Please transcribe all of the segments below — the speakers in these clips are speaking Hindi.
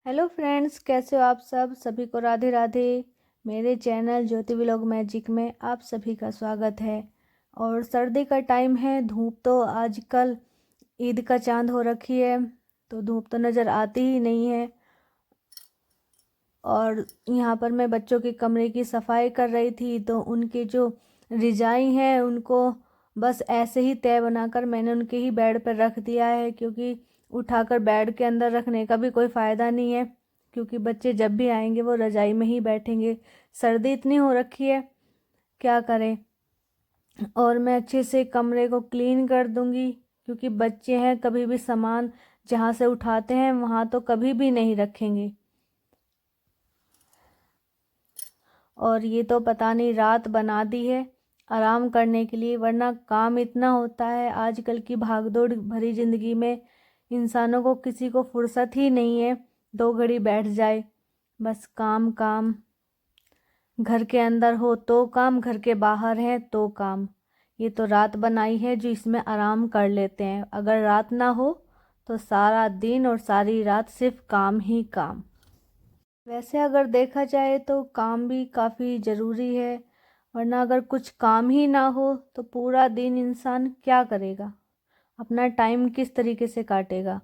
हेलो फ्रेंड्स, कैसे हो आप सब? सभी को राधे राधे। मेरे चैनल ज्योति व्लॉग मैजिक में आप सभी का स्वागत है। और सर्दी का टाइम है, धूप तो आजकल ईद का चांद हो रखी है, तो धूप तो नज़र आती ही नहीं है। और यहाँ पर मैं बच्चों के कमरे की सफाई कर रही थी, तो उनके जो रिजाई हैं उनको बस ऐसे ही तय बनाकर मैंने उनके ही बेड पर रख दिया है, क्योंकि उठाकर बेड के अंदर रखने का भी कोई फ़ायदा नहीं है, क्योंकि बच्चे जब भी आएंगे वो रजाई में ही बैठेंगे। सर्दी इतनी हो रखी है, क्या करें। और मैं अच्छे से कमरे को क्लीन कर दूंगी, क्योंकि बच्चे हैं, कभी भी सामान जहाँ से उठाते हैं वहाँ तो कभी भी नहीं रखेंगे। और ये तो पता नहीं रात बना दी है आराम करने के लिए, वरना काम इतना होता है आजकल की भागदौड़ भरी ज़िंदगी में। इंसानों को किसी को फुर्सत ही नहीं है 2 घड़ी बैठ जाए, बस काम काम। घर के अंदर हो तो काम, घर के बाहर है तो काम। ये तो रात बनाई है जो इसमें आराम कर लेते हैं, अगर रात ना हो तो सारा दिन और सारी रात सिर्फ काम ही काम। वैसे अगर देखा जाए तो काम भी काफ़ी ज़रूरी है, वरना अगर कुछ काम ही ना हो तो पूरा दिन इंसान क्या करेगा, अपना टाइम किस तरीके से काटेगा।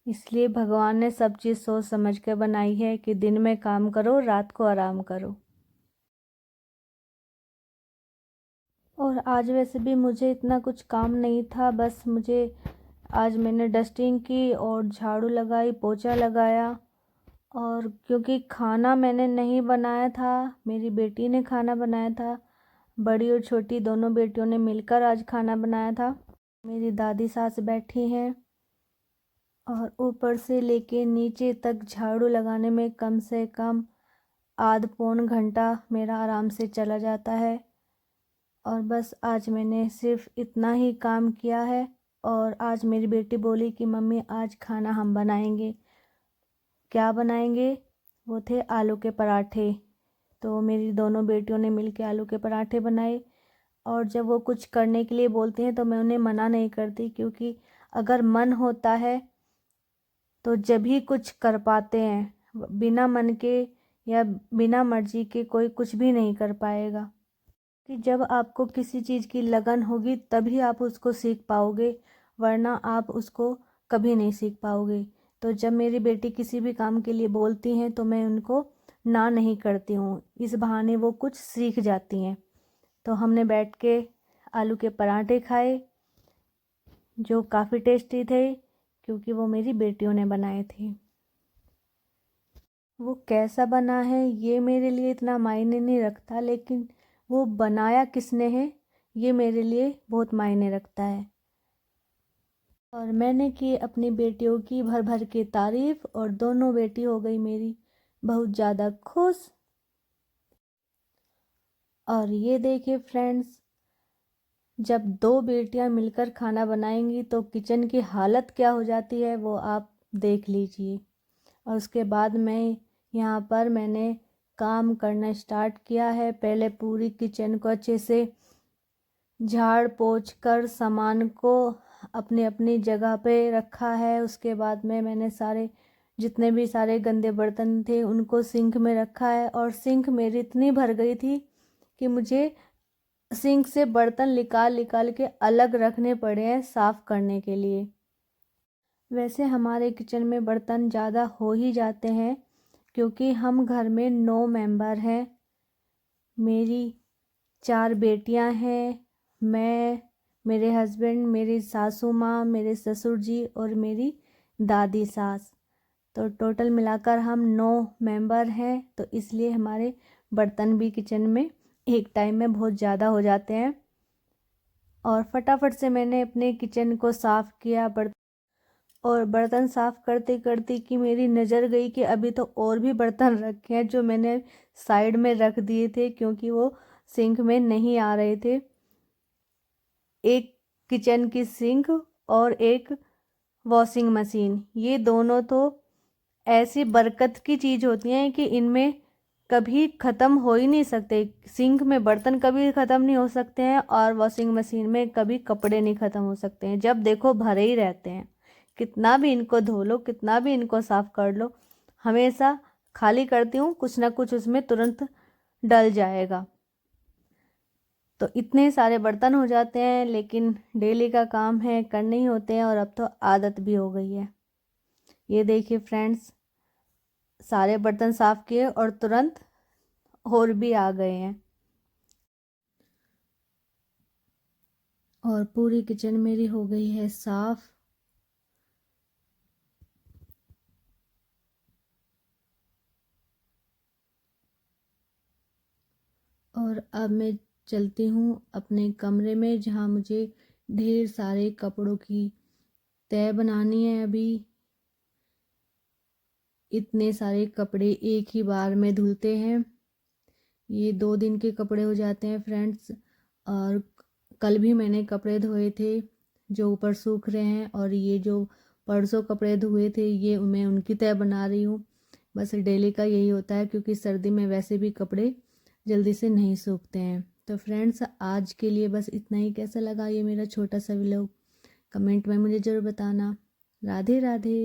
इसलिए भगवान ने सब चीज़ सोच समझ कर बनाई है कि दिन में काम करो, रात को आराम करो। और आज वैसे भी मुझे इतना कुछ काम नहीं था, बस आज मैंने डस्टिंग की और झाड़ू लगाई, पोछा लगाया। और क्योंकि खाना मैंने नहीं बनाया था, मेरी बेटी ने खाना बनाया था। बड़ी और छोटी दोनों बेटियों ने मिलकर आज खाना बनाया था। मेरी दादी सास बैठी हैं, और ऊपर से लेके नीचे तक झाड़ू लगाने में कम से कम आध पौन घंटा मेरा आराम से चला जाता है। और बस आज मैंने सिर्फ इतना ही काम किया है। और आज मेरी बेटी बोली कि मम्मी आज खाना हम बनाएंगे। क्या बनाएंगे? वो थे आलू के पराठे। तो मेरी दोनों बेटियों ने मिलकर आलू के पराठे बनाए। और जब वो कुछ करने के लिए बोलते हैं तो मैं उन्हें मना नहीं करती, क्योंकि अगर मन होता है तो जब ही कुछ कर पाते हैं, बिना मन के या बिना मर्जी के कोई कुछ भी नहीं कर पाएगा। कि जब आपको किसी चीज़ की लगन होगी तभी आप उसको सीख पाओगे, वरना आप उसको कभी नहीं सीख पाओगे। तो जब मेरी बेटी किसी भी काम के लिए बोलती हैं तो मैं उनको ना नहीं करती हूँ, इस बहाने वो कुछ सीख जाती हैं। तो हमने बैठ के आलू के पराठे खाए, जो काफ़ी टेस्टी थे, क्योंकि वो मेरी बेटियों ने बनाए थे। वो कैसा बना है ये मेरे लिए इतना मायने नहीं रखता, लेकिन वो बनाया किसने है ये मेरे लिए बहुत मायने रखता है। और मैंने की अपनी बेटियों की भर भर के तारीफ, और दोनों बेटी हो गई मेरी बहुत ज़्यादा खुश। और ये देखिए फ्रेंड्स, जब 2 बेटियां मिलकर खाना बनाएंगी तो किचन की हालत क्या हो जाती है वो आप देख लीजिए। और उसके बाद यहाँ पर मैंने काम करना स्टार्ट किया है। पहले पूरी किचन को अच्छे से झाड़ पोंछ कर सामान को अपनी अपनी जगह पे रखा है। उसके बाद मैंने जितने भी सारे गंदे बर्तन थे उनको सिंक में रखा है। और सिंक मेरी इतनी भर गई थी कि मुझे सिंक से बर्तन निकाल निकाल के अलग रखने पड़े हैं साफ़ करने के लिए। वैसे हमारे किचन में बर्तन ज़्यादा हो ही जाते हैं, क्योंकि हम घर में 9 मेंबर हैं। मेरी 4 बेटियां हैं, मैं, मेरे हस्बैंड, मेरी सासू माँ, मेरे ससुर जी और मेरी दादी सास। तो टोटल मिलाकर हम 9 मेंबर हैं, तो इसलिए हमारे बर्तन भी किचन में एक टाइम में बहुत ज़्यादा हो जाते हैं। और फटाफट से मैंने अपने किचन को साफ़ किया। और बर्तन साफ़ करते करते कि मेरी नज़र गई कि अभी तो और भी बर्तन रखे हैं जो मैंने साइड में रख दिए थे, क्योंकि वो सिंक में नहीं आ रहे थे। एक किचन की सिंक और एक वॉशिंग मशीन, ये दोनों तो ऐसी बरकत की चीज़ होती हैं कि इनमें कभी ख़त्म हो ही नहीं सकते। सिंक में बर्तन कभी ख़त्म नहीं हो सकते हैं, और वॉशिंग मशीन में कभी कपड़े नहीं ख़त्म हो सकते हैं, जब देखो भरे ही रहते हैं। कितना भी इनको धो लो, कितना भी इनको साफ कर लो, हमेशा खाली करती हूँ कुछ ना कुछ उसमें तुरंत डल जाएगा। तो इतने सारे बर्तन हो जाते हैं, लेकिन डेली का काम है, करने ही होते हैं और अब तो आदत भी हो गई है। ये देखिए फ्रेंड्स, सारे बर्तन साफ किए और तुरंत और भी आ गए हैं और पूरी किचन मेरी हो गई है साफ। और अब मैं चलती हूँ अपने कमरे में, जहाँ मुझे ढेर सारे कपड़ों की तह बनानी है। अभी इतने सारे कपड़े एक ही बार में धुलते हैं, ये 2 दिन के कपड़े हो जाते हैं फ्रेंड्स। और कल भी मैंने कपड़े धोए थे जो ऊपर सूख रहे हैं, और ये जो परसों कपड़े धोए थे ये मैं उनकी तह बना रही हूँ। बस डेली का यही होता है, क्योंकि सर्दी में वैसे भी कपड़े जल्दी से नहीं सूखते हैं। तो फ्रेंड्स आज के लिए बस इतना ही। कैसा लगा ये मेरा छोटा सा व्लॉग, कमेंट में मुझे ज़रूर बताना। राधे राधे।